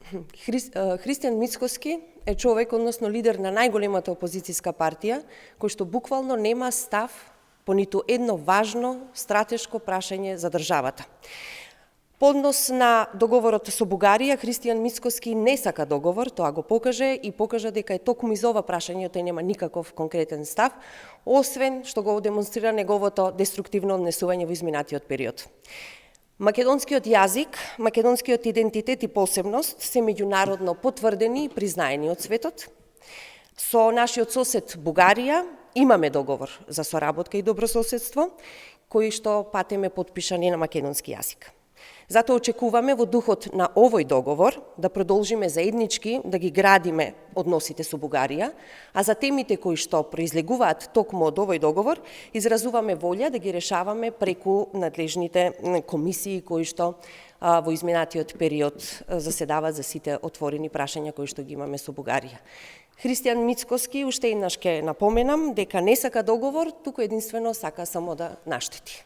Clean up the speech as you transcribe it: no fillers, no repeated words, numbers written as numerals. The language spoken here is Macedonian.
Христијан Мицкоски е човек, односно лидер на најголемата опозицијска партија, кој што буквално нема став по ниту едно важно стратешко прашање за државата. По однос на договорот со Бугарија, Христијан Мицкоски не сака договор, тоа го покаже дека е токму из ова прашање тој нема никаков конкретен став, освен што го демонстрира неговото деструктивно однесување во изминатиот период. Македонскиот јазик, македонскиот идентитет и посебност се меѓународно потврдени и признаени од светот. Со нашиот сосед Бугарија имаме договор за соработка и добрососедство, кој што патеме подпишани на македонски јазик. Затоа очекуваме во духот на овој договор да продолжиме заеднички да ги градиме односите со Бугарија, а за темите кои што произлегуваат токму од овој договор, изразуваме волја да ги решаваме преку надлежните комисии кои што во изминатиот период заседаваат за сите отворени прашања кои што ги имаме со Бугарија. Христијан Мицкоски уште еднаш ќе напоменам дека не сака договор, туку единствено сака само да наштети.